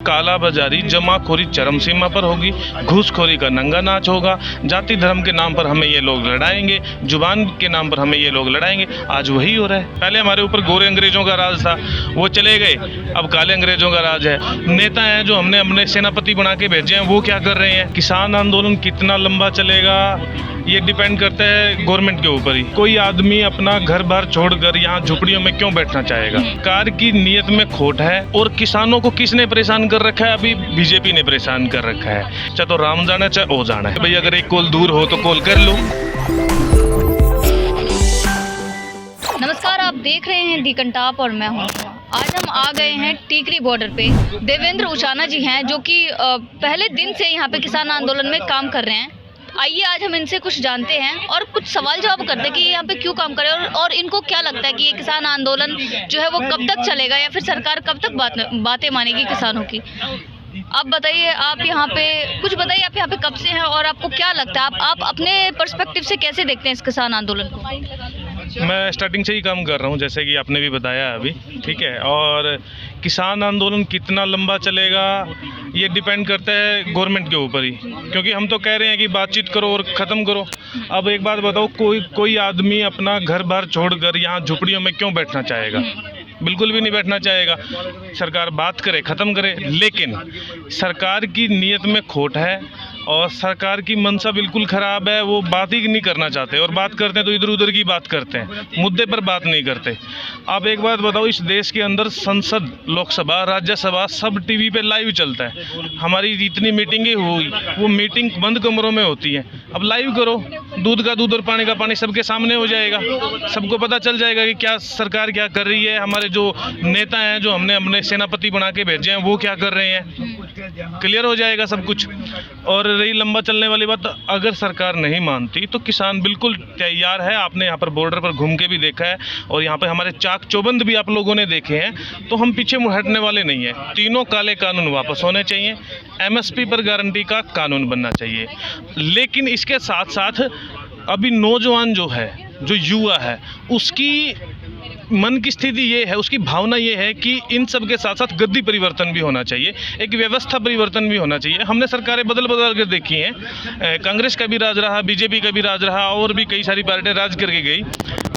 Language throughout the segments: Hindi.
कालाबाजारी जमाखोरी चरम सीमा पर होगी, घूसखोरी का नंगा नाच होगा, जाति धर्म के नाम पर हमें ये लोग लड़ाएंगे, जुबान के नाम पर हमें ये लोग लड़ाएंगे। आज वही हो रहा है। पहले हमारे ऊपर गोरे अंग्रेजों का राज था, वो चले गए, अब काले अंग्रेजों का राज है। नेता हैं जो हमने अपने सेनापति बना के भेजे हैं, वो क्या कर रहे हैं। किसान आंदोलन कितना लंबा चलेगा ये डिपेंड करता है गवर्नमेंट के ऊपर ही। कोई आदमी अपना घर बार छोड़कर यहाँ झुपड़ियों में क्यों बैठना चाहेगा। सरकार की नीयत में खोट है। और किसानों को किसने परेशान कर रखा है? अभी बीजेपी ने परेशान कर रखा है। चाहे तो राम जाना चाहे ओ जाना है। भाई अगर एक कॉल दूर हो तो कॉल कर लो। नमस्कार, आप देख रहे हैं दी कंटाप और मैं हूं। आज हम आ गए हैं टीकरी बॉर्डर पे। देवेंद्र उचाना जी हैं जो कि पहले दिन से यहाँ पे किसान आंदोलन में काम कर रहे हैं। आइए आज हम इनसे कुछ जानते हैं और कुछ सवाल जवाब करते हैं कि यहाँ पे क्यों काम कर रहे हैं और इनको क्या लगता है कि ये किसान आंदोलन जो है वो कब तक चलेगा या फिर सरकार कब तक बातें मानेगी किसानों की। आप बताइए, आप यहाँ पे कुछ बताइए, आप यहाँ पे कब से हैं और आपको क्या लगता है, आप अपने पर्सपेक्टिव से कैसे देखते हैं इस किसान आंदोलन को। मैं स्टार्टिंग से ही काम कर रहा हूँ, जैसे कि आपने भी बताया अभी, ठीक है। और किसान आंदोलन कितना लंबा चलेगा ये डिपेंड करता है गवर्नमेंट के ऊपर ही, क्योंकि हम तो कह रहे हैं कि बातचीत करो और ख़त्म करो। अब एक बात बताओ, कोई आदमी अपना घर बार छोड़कर यहाँ झुपड़ियों में क्यों बैठना चाहेगा? बिल्कुल भी नहीं बैठना चाहेगा। सरकार बात करे, ख़त्म करे, लेकिन सरकार की नीयत में खोट है और सरकार की मंशा बिल्कुल ख़राब है। वो बात ही नहीं करना चाहते और बात करते हैं तो इधर उधर की बात करते हैं, मुद्दे पर बात नहीं करते। आप एक बात बताओ, इस देश के अंदर संसद, लोकसभा, राज्यसभा सब टीवी पे लाइव चलता है। हमारी जितनी मीटिंगें हुई वो मीटिंग बंद कमरों में होती हैं। अब लाइव करो, दूध का दूध और पानी का पानी सबके सामने हो जाएगा। सबको पता चल जाएगा कि क्या सरकार क्या कर रही है। हमारे जो नेता हैं जो हमने अपने सेनापति बना के भेजे हैं वो क्या कर रहे हैं, क्लियर हो जाएगा सब कुछ। और रही लंबा चलने वाली बात, अगर सरकार नहीं मानती तो किसान बिल्कुल तैयार है। आपने यहाँ पर बॉर्डर पर घूम के भी देखा है और यहाँ पर हमारे चाक चौबंद भी आप लोगों ने देखे हैं, तो हम पीछे हटने वाले नहीं हैं। तीनों काले कानून वापस होने चाहिए, एमएसपी पर गारंटी का कानून बनना चाहिए। लेकिन इसके साथ साथ अभी नौजवान जो है, जो युवा है, उसकी मन की स्थिति ये है, उसकी भावना ये है कि इन सब के साथ साथ गद्दी परिवर्तन भी होना चाहिए, एक व्यवस्था परिवर्तन भी होना चाहिए। हमने सरकारें बदल कर देखी हैं, कांग्रेस का भी राज रहा, बीजेपी का भी राज रहा और भी कई सारी पार्टियां राज करके गई।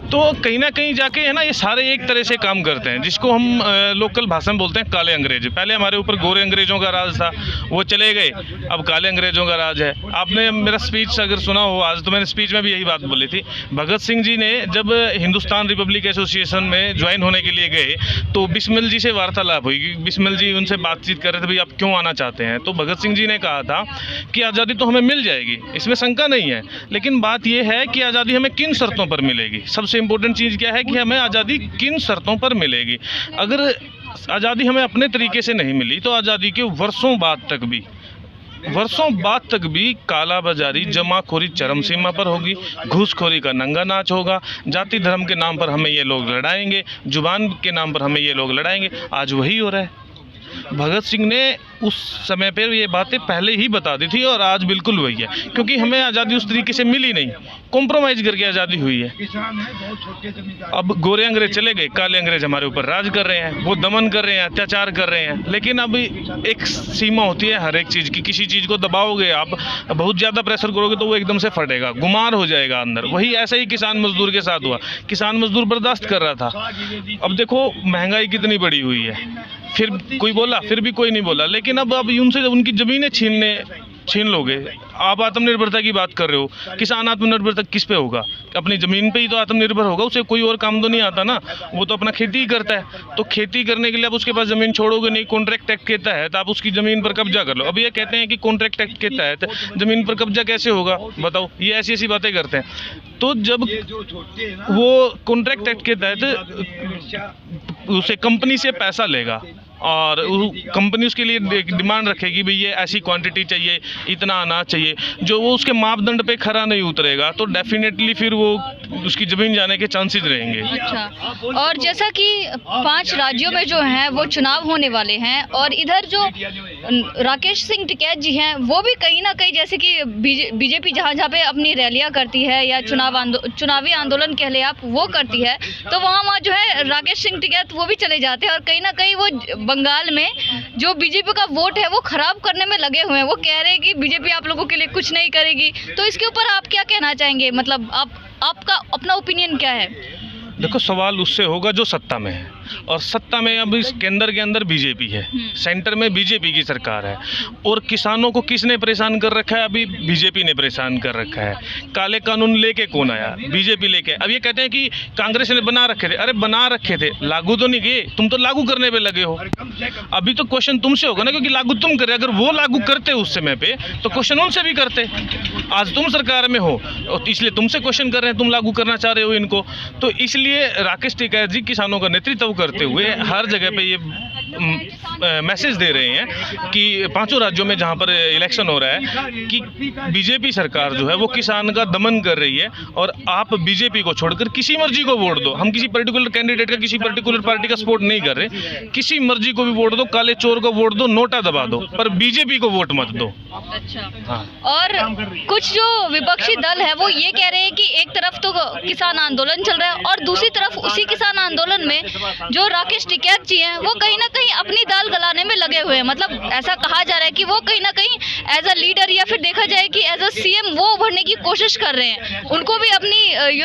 तो कहीं ना कहीं जाके है ना, ये सारे एक तरह से काम करते हैं, जिसको हम लोकल भाषा में बोलते हैं काले अंग्रेज। पहले हमारे ऊपर गोरे अंग्रेजों का राज था, वो चले गए, अब काले अंग्रेजों का राज है। आपने मेरा स्पीच अगर सुना हो आज, तो मैंने स्पीच में भी यही बात बोली थी। भगत सिंह जी ने जब हिंदुस्तान रिपब्लिक एसोसिएशन में ज्वाइन होने के लिए गए तो बिस्मिल जी से वार्तालाप हुई। बिस्मिल जी उनसे बातचीत कर रहे थे, भाई आप क्यों आना चाहते हैं। तो भगत सिंह जी ने कहा था कि आज़ादी तो हमें मिल जाएगी, इसमें शंका नहीं है, लेकिन बात यह है कि आज़ादी हमें किन शर्तों पर मिलेगी। सबसे इम्पोर्टेंट चीज़ क्या है कि हमें आज़ादी किन शर्तों पर मिलेगी। अगर आज़ादी हमें अपने तरीके से नहीं मिली तो आज़ादी के वर्षों बाद तक भी कालाबाजारी जमाखोरी चरम सीमा पर होगी, घूसखोरी का नंगा नाच होगा, जाति धर्म के नाम पर हमें ये लोग लड़ाएंगे, जुबान के नाम पर हमें ये लोग लड़ाएंगे। आज वही हो रहा है। भगत सिंह ने उस समय पर ये बातें पहले ही बता दी थी और आज बिल्कुल वही है, क्योंकि हमें आज़ादी उस तरीके से मिली नहीं, कॉम्प्रोमाइज़ करके आज़ादी हुई है। अब गोरे अंग्रेज चले गए, काले अंग्रेज हमारे ऊपर राज कर रहे हैं, वो दमन कर रहे हैं, अत्याचार कर रहे हैं। लेकिन अब एक सीमा होती है हर एक चीज़ की। किसी चीज़ को दबाओगे आप, बहुत ज़्यादा प्रेशर करोगे तो वो एकदम से फटेगा, गुमार हो जाएगा अंदर। वही ऐसा ही किसान मजदूर के साथ हुआ। किसान मजदूर बर्दाश्त कर रहा था। अब देखो महंगाई कितनी बड़ी हुई है, फिर कोई बोला, फिर भी कोई नहीं बोला। लेकिन अब उनसे उनकी ज़मीनें छीन लोगे। आप आत्मनिर्भरता की बात कर रहे हो, किसान आत्मनिर्भरता किस पे होगा? अपनी ज़मीन पे ही तो आत्मनिर्भर होगा, उसे कोई और काम तो नहीं आता ना। वो तो अपना खेती ही करता है। तो खेती करने के लिए आप उसके पास ज़मीन छोड़ोगे नहीं। कॉन्ट्रैक्ट एक्ट के तहत आप उसकी ज़मीन पर कब्जा कर लो। अब ये कहते हैं कि कॉन्ट्रैक्ट एक्ट के तहत ज़मीन पर कब्जा कैसे होगा, बताओ। ये ऐसी ऐसी बातें करते हैं। तो जब वो कॉन्ट्रैक्ट एक्ट के तहत उसे कंपनी से पैसा लेगा और कंपनी उसके लिए डिमांड रखेगी, भाई ये ऐसी क्वांटिटी चाहिए, इतना अनाज चाहिए, चाहिए, जो वो उसके मापदंड पे खरा नहीं उतरेगा तो डेफिनेटली फिर वो उसकी ज़मीन जाने के चांसेस रहेंगे। अच्छा, और जैसा कि 5 राज्यों में जो हैं वो चुनाव होने वाले हैं, और इधर जो राकेश सिंह टिकैत जी हैं वो भी कहीं ना कहीं, जैसे कि बीजेपी जहाँ जहाँ पे अपनी रैलियाँ करती है या चुनावी आंदोलन कह ले आप, वो करती है, तो वहाँ जो है राकेश सिंह टिकैत वो भी चले जाते हैं, और कहीं ना कहीं वो बंगाल में जो बीजेपी का वोट है वो खराब करने में लगे हुए हैं। वो कह रहे हैं कि बीजेपी आप लोगों के लिए कुछ नहीं करेगी, तो इसके ऊपर आप क्या कहना चाहेंगे? मतलब आपका अपना ओपिनियन क्या है? देखो, सवाल उससे होगा जो सत्ता में है, और सत्ता में अब इस केंद्र के अंदर बीजेपी है, सेंटर में बीजेपी की सरकार है, और किसानों को किसने परेशान कर रखा है? अभी बीजेपी ने परेशान कर रखा है। काले कानून लेके कौन आया? बीजेपी लेके। अब ये कहते हैं कि कांग्रेस ने बना रखे थे। अरे बना रखे थे, लागू तो नहीं किए, तुम तो लागू करने पे लगे हो। अभी तो क्वेश्चन तुमसे होगा ना, क्योंकि लागू तुम कर रहे। अगर वो लागू करते उस समय पे तो क्वेश्चन उनसे भी करते। आज तुम सरकार में हो, इसलिए तुमसे क्वेश्चन कर रहे हैं, तुम लागू करना चाह रहे हो इनको। तो इसलिए राकेश टिकैत जी किसानों का नेतृत्व करते हुए हर जगह पे ये मैसेज दे रहे हैं कि 5 राज्यों में जहां पर इलेक्शन हो रहा है कि बीजेपी सरकार जो है वो किसान का दमन कर रही है, और आप बीजेपी को छोड़कर किसी मर्जी को वोट दो। हम किसी पर्टिकुलर कैंडिडेट का, किसी पर्टिकुलर पार्टी का सपोर्ट नहीं कर रहे। किसी मर्जी को भी वोट दो, काले चोर को वोट दो, नोटा दबा दो, पर बीजेपी को वोट मत दो। अच्छा, हाँ। और कुछ जो विपक्षी दल है वो ये कह रहे हैं कि एक तरफ तो किसान आंदोलन चल रहा है, और दूसरी तरफ उसी किसान आंदोलन में जो राकेश टिकैत जी हैं वो कहीं ना कहीं अपनी दाल गलाने में लगे हुए हैं। मतलब ऐसा कहा जा रहा है कि वो कहीं ना कहीं एज अ लीडर, या फिर देखा जाए कि एज अ सीएम वो उभरने की कोशिश कर रहे हैं। उनको भी अपनी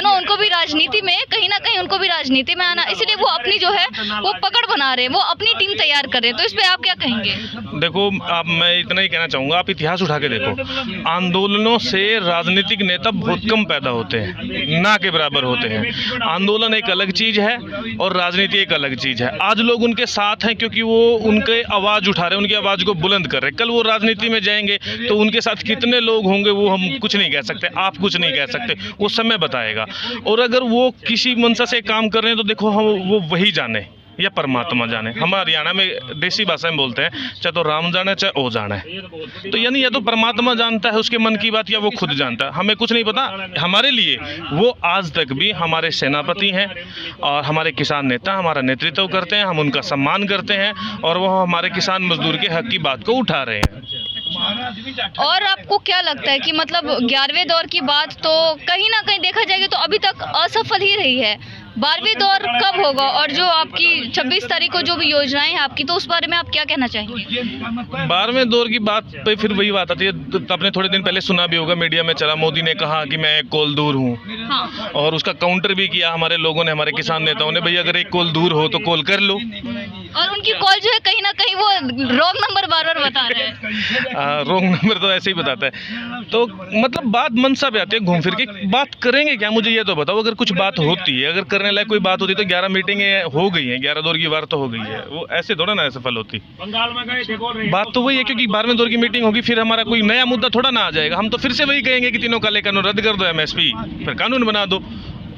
उनको भी राजनीति में, कहीं ना कहीं उनको भी राजनीति में आना, इसलिए वो अपनी जो है वो पकड़ बना रहे हैं, वो अपनी टीम तैयार कर रहे हैं। तो इस पर आप क्या कहेंगे? देखो, आप, मैं इतना ही कहना चाहूँगा, आप इतिहास उठा के देखो, आंदोलनों से राजनीतिक नेता बहुत कम पैदा होते हैं, ना के बराबर होते हैं। आंदोलन एक अलग चीज़ है और राजनीति एक अलग चीज़ है। आज लोग उनके साथ हैं क्योंकि वो उनके आवाज़ उठा रहे हैं, उनकी आवाज़ को बुलंद कर रहे हैं। कल वो राजनीति में जाएंगे तो उनके साथ कितने लोग होंगे वो हम कुछ नहीं कह सकते, आप कुछ नहीं कह सकते, वो समय बताएगा। और अगर वो किसी मंशा से काम कर रहे हैं तो देखो, हम वो वही जाने या परमात्मा जाने। हम हरियाणा में देसी भाषा में बोलते हैं, चाहे तो राम जाने चाहे ओ जाने। तो यानी या तो परमात्मा जानता है उसके मन की बात, या वो खुद जानता है, हमें कुछ नहीं पता। हमारे लिए वो आज तक भी हमारे सेनापति हैं, और हमारे किसान नेता हमारा नेतृत्व करते हैं, हम उनका सम्मान करते हैं, और वो हमारे किसान मजदूर के हक की बात को उठा रहे हैं। और आपको क्या लगता है कि मतलब 11वें दौर की बात तो कहीं ना कहीं देखा जाएगा तो अभी तक असफल ही रही है। 12वें दौर कब होगा? और जो आपकी 26 तारीख को जो भी योजनाएं हैं आपकी, तो उस बारे में आप क्या कहना चाहेंगे? 12वें दौर की बात पे फिर वही बात आती है। तो आपने थोड़े दिन पहले सुना भी होगा, मीडिया में चला, मोदी ने कहा कि मैं एक कोल दूर हूँ। हाँ। और उसका काउंटर भी किया हमारे लोगों ने, हमारे किसान नेताओं ने, भैया अगर एक कोल दूर हो तो कॉल कर लो। और उनकी कॉल जो है कहीं ना कहीं वो रॉन्ग नंबर बार बार बता रहे हैं। रॉन्ग नंबर तो ऐसे ही बताता है। तो मतलब बात मनसा पे आती है, घूम फिर के बात करेंगे क्या? मुझे ये तो बताओ, अगर कुछ बात होती है, अगर करने लायक कोई बात होती तो 11 मीटिंगें हो गई हैं, 11 दौर की बार तो हो गई है। वो ऐसे थोड़ा ना सफल होती। बंगाल में गए, बात तो वही है, क्योंकि 12वें दौर की मीटिंग होगी, फिर हमारा कोई नया मुद्दा थोड़ा ना आ जाएगा। हम तो फिर से वही कहेंगे कि तीनों काले कानून रद्द कर दो, MSP फिर कानून बना दो।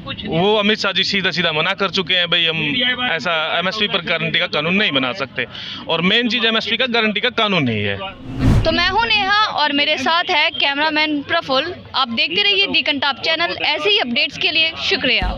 वो अमित शाह जी सीधा सीधा मना कर चुके हैं, भाई हम ऐसा MSP पर गारंटी का कानून नहीं बना सकते, और मेन चीज़ MSP का गारंटी का कानून नहीं है। तो मैं हूं नेहा और मेरे साथ है कैमरामैन प्रफुल्ल। आप देखते रहिए दी कंटाप चैनल। ऐसे ही अपडेट्स के लिए शुक्रिया।